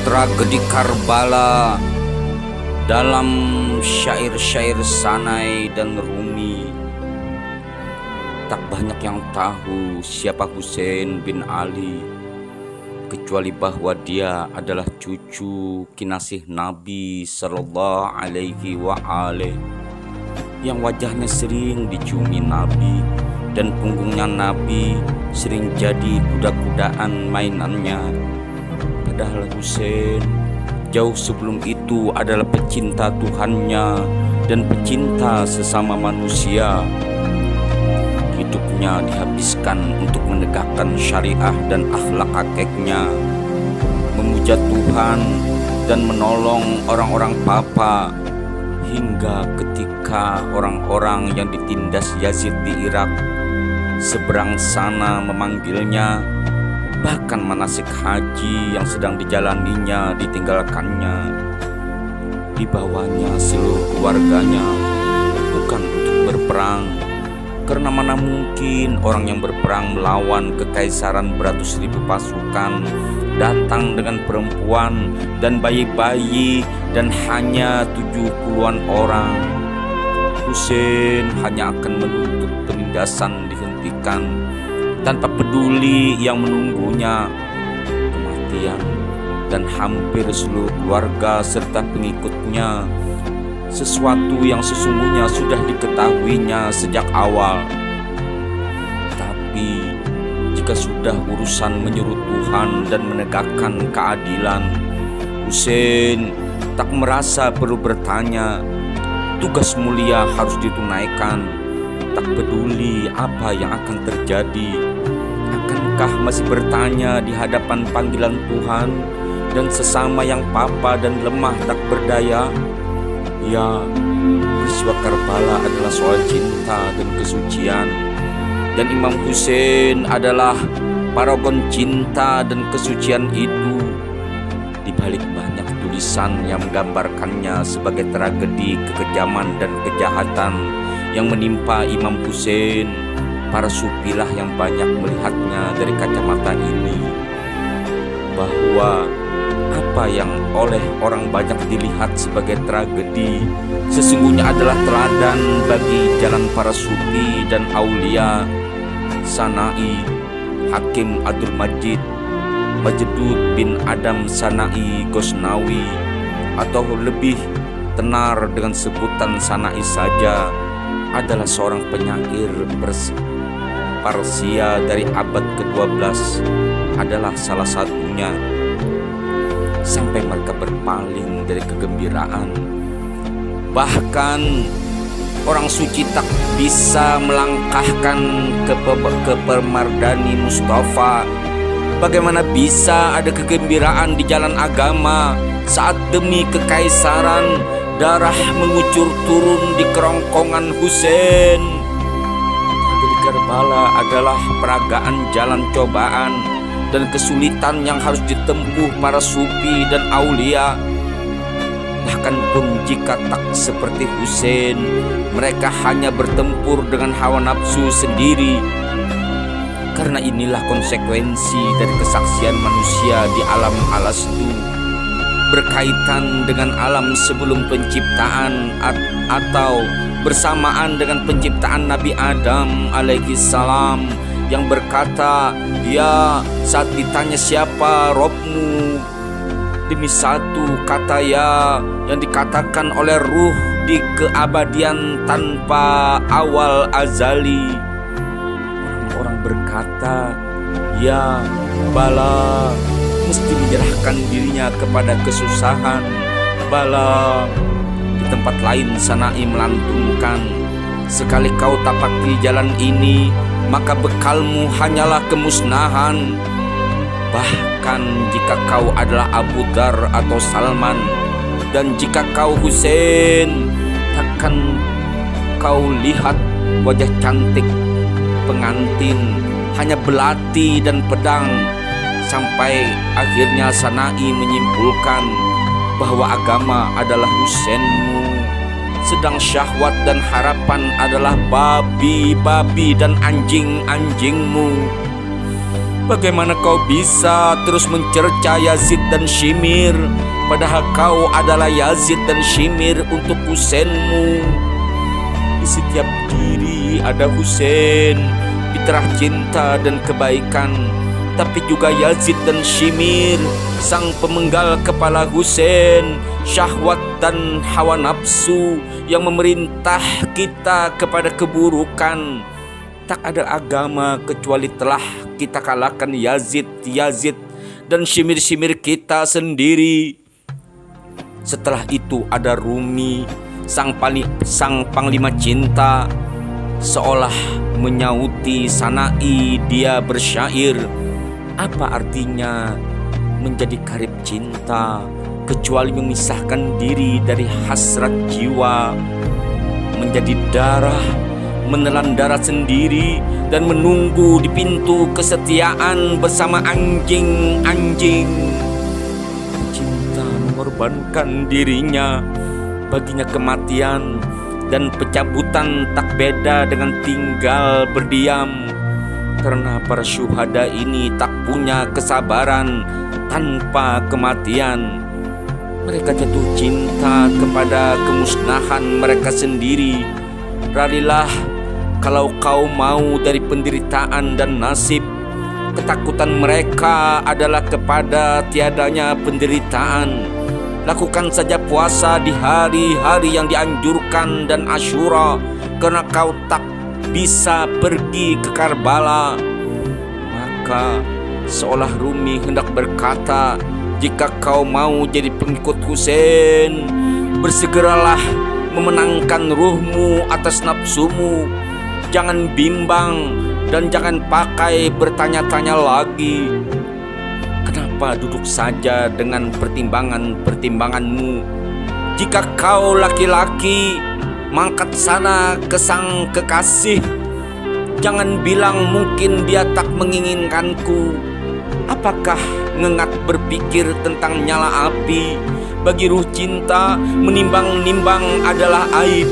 tragedi Karbala dalam syair-syair Sanai dan Rumi. Tak banyak yang tahu siapa Husain bin Ali, kecuali bahwa dia adalah cucu kinasih Nabi Sallallahu Alaihi Wasallam yang wajahnya sering diciumi Nabi dan punggungnya Nabi sering jadi kuda-kudaan mainannya. Padahal Husain jauh sebelum itu adalah pecinta Tuhannya dan pecinta sesama manusia. Hidupnya dihabiskan untuk menegakkan syariah dan akhlak kakeknya, memuja Tuhan dan menolong orang-orang papa, hingga ketika orang-orang yang ditindas Yazid di Irak seberang sana memanggilnya, bahkan manasik haji yang sedang dijalaninya ditinggalkannya. Dibawanya seluruh keluarganya, bukan untuk berperang, karena mana mungkin orang yang berperang melawan kekaisaran beratus ribu pasukan datang dengan perempuan dan bayi-bayi dan hanya 70-an orang. Husain hanya akan menuntut penindasan dihentikan tanpa peduli yang menunggunya, kematian, dan hampir seluruh keluarga serta pengikutnya, sesuatu yang sesungguhnya sudah diketahuinya sejak awal. Tapi jika sudah urusan menyuruh Tuhan dan menegakkan keadilan, Husain tak merasa perlu bertanya. Tugas mulia harus ditunaikan, tak peduli apa yang akan terjadi. Akankah masih bertanya di hadapan panggilan Tuhan dan sesama yang papa dan lemah tak berdaya? Ya, peristiwa Karbala adalah soal cinta dan kesucian, dan Imam Husain adalah paragon cinta dan kesucian itu. Di balik banyak tulisan yang menggambarkannya sebagai tragedi kekejaman dan kejahatan yang menimpa Imam Husain, para sufilah yang banyak melihatnya dari kacamata ini, bahwa apa yang oleh orang banyak dilihat sebagai tragedi sesungguhnya adalah teladan bagi jalan para sufi dan aulia. Sanai, Hakim Abdul Majid, Majdud bin Adam Sanai Gosnawi, atau lebih tenar dengan sebutan Sanai saja, adalah seorang penyair Persia dari abad ke-12, adalah salah satunya. Sampai mereka berpaling dari kegembiraan. Bahkan orang suci tak bisa melangkahkan ke permardani Mustafa. Bagaimana bisa ada kegembiraan di jalan agama saat demi kekaisaran darah mengucur turun di kerongkongan Husain? Tragedi Karbala adalah peragaan jalan cobaan dan kesulitan yang harus ditempuh para sufi dan aulia. Bahkan pun jika tak seperti Husain, mereka hanya bertempur dengan hawa nafsu sendiri. Karena inilah konsekuensi dari kesaksian manusia di alam alastu, berkaitan dengan alam sebelum penciptaan atau bersamaan dengan penciptaan Nabi Adam alaihi salam, yang berkata, ya, saat ditanya siapa Robmu, demi satu kata ya yang dikatakan oleh ruh di keabadian tanpa awal azali. Orang berkata, ya, bala, mesti menyerahkan dirinya kepada kesusahan. Bala. Di tempat lain Sanai melantunkan, sekali kau tapaki jalan ini, maka bekalmu hanyalah kemusnahan. Bahkan jika kau adalah Abu Dar atau Salman, dan jika kau Husain, takkan kau lihat wajah cantik pengantin, hanya belati dan pedang. Sampai akhirnya Sanai menyimpulkan bahwa agama adalah Husainmu, sedang syahwat dan harapan adalah babi-babi dan anjing-anjingmu. Bagaimana kau bisa terus mencerca Yazid dan Shimir, padahal kau adalah Yazid dan Shimir untuk Husainmu. Di setiap diri ada Husain, fitrah cinta dan kebaikan. Tapi juga Yazid dan Shimir, sang pemenggal kepala Husain, syahwat dan hawa nafsu yang memerintah kita kepada keburukan. Tak ada agama kecuali telah kita kalahkan Yazid dan Shimir-Shimir kita sendiri. Setelah itu ada Rumi, sang panglima cinta, seolah menyauti Sanai. Dia bersyair, apa artinya menjadi karib cinta kecuali memisahkan diri dari hasrat jiwa, menjadi darah, menelan darah sendiri dan menunggu di pintu kesetiaan bersama anjing-anjing. Cinta mengorbankan dirinya, baginya kematian dan pencabutan tak beda dengan tinggal berdiam. Karena para syuhada ini tak punya kesabaran tanpa kematian. Mereka jatuh cinta kepada kemusnahan mereka sendiri. Ralilah kalau kau mau dari penderitaan dan nasib. Ketakutan mereka adalah kepada tiadanya penderitaan. Lakukan saja puasa di hari-hari yang dianjurkan dan Asyura, karena kau tak bisa pergi ke Karbala. Maka seolah Rumi hendak berkata, jika kau mau jadi pengikut Husain, bersegeralah memenangkan ruhmu atas nafsumu. Jangan bimbang dan jangan pakai bertanya-tanya lagi. Kenapa duduk saja dengan pertimbangan-pertimbanganmu? Jika kau laki-laki, mangkat sana ke sang kekasih. Jangan bilang mungkin dia tak menginginkanku. Apakah ngengat berpikir tentang nyala api? Bagi ruh cinta, menimbang-nimbang adalah aib.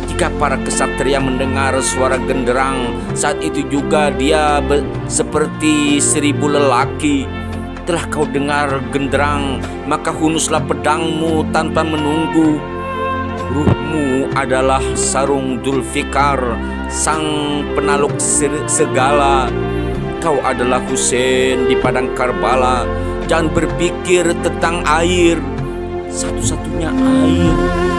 Jika para kesatria mendengar suara genderang, saat itu juga dia seperti 1000 lelaki. Telah kau dengar genderang, maka hunuslah pedangmu tanpa menunggu. Ruhmu adalah sarung Dzulfikar, sang penaluk segala. Kau adalah Husain di padang Karbala. Jangan berpikir tentang air. Satu-satunya air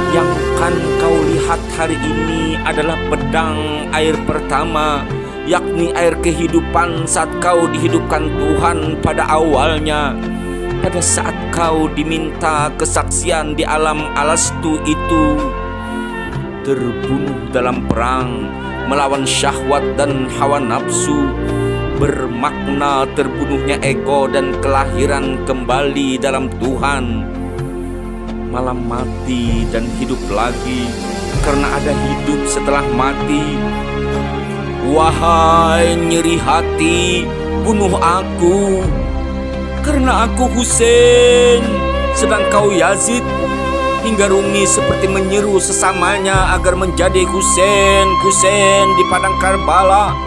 yang akan kau lihat hari ini adalah pedang air pertama, yakni air kehidupan saat kau dihidupkan Tuhan pada awalnya. Pada saat kau diminta kesaksian di alam alastu itu, terbunuh dalam perang melawan syahwat dan hawa nafsu, bermakna terbunuhnya ego dan kelahiran kembali dalam Tuhan. Malam mati dan hidup lagi, karena ada hidup setelah mati. Wahai nyeri hati, bunuh aku, karena aku Husain, sedang kau Yazid. Hingga Rumi seperti menyeru sesamanya agar menjadi Husain di padang Karbala.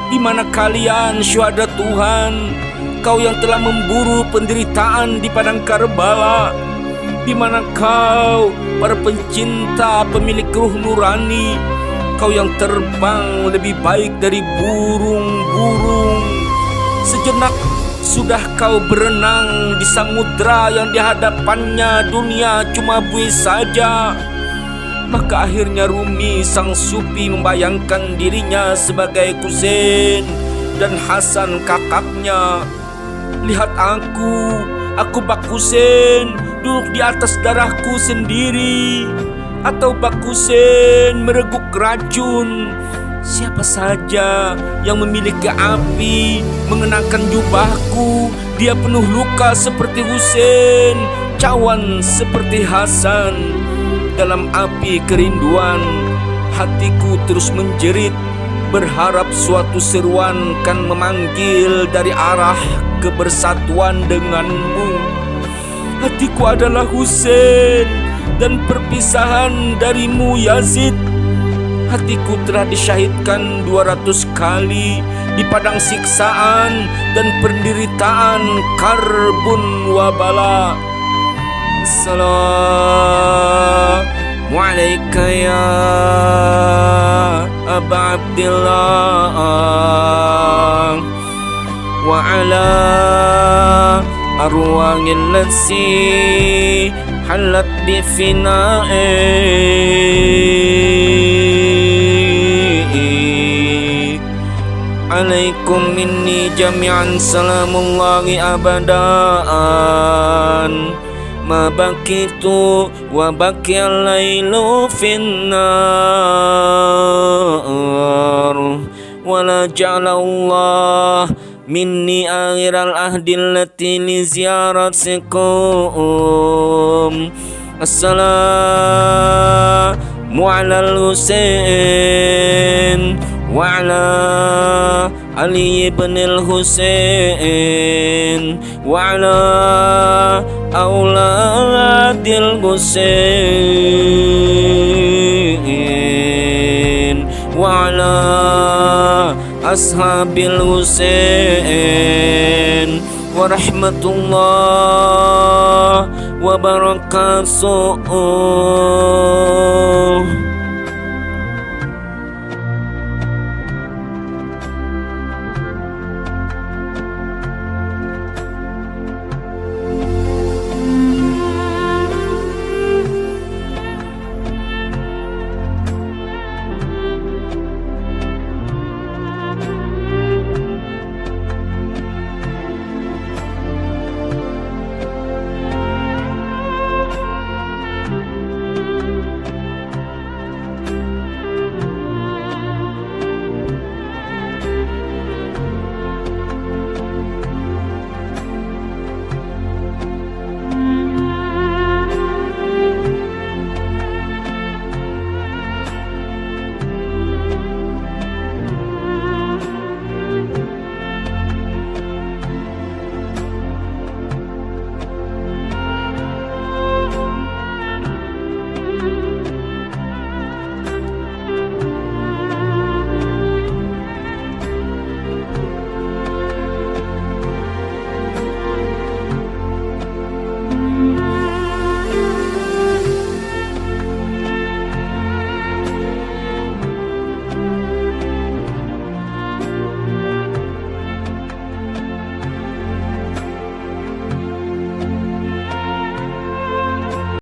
Di mana kalian syuhada Tuhan, kau yang telah memburu penderitaan di padang Karbala? Di mana kau, para pencinta pemilik ruh nurani, kau yang terbang lebih baik dari burung-burung? Sejenak sudah kau berenang di samudra yang di hadapannya dunia cuma buih saja. Maka akhirnya Rumi sang sufi membayangkan dirinya sebagai Husain dan Hasan kakaknya. Lihat aku bak Husain duduk di atas darahku sendiri, atau bak Husain mereguk racun. Siapa saja yang memiliki api mengenakan jubahku, dia penuh luka seperti Husain, cawan seperti Hasan. Dalam api kerinduan, hatiku terus menjerit, berharap suatu seruan kan memanggil dari arah kebersatuan denganmu. Hatiku adalah Husain dan perpisahan darimu Yazid. Hatiku telah disyahidkan 200 kali di padang siksaan dan penderitaan karbun wabala. Assalamu alayka ya Aba Abdillah wa ala arwahil lati halat bi fina'i. Alaikum minni jami'an salamullahi abadan ma bakitu wa bakiyal lailu finnar wala ja'alallah minni akhiral ahdil lati li ziyaratikum. Assalamu alal Husain wa ala Ali ibn al-Husain wa ala auladil Husain wa ala ashabil Husain wa rahmatullah wa barakatuh.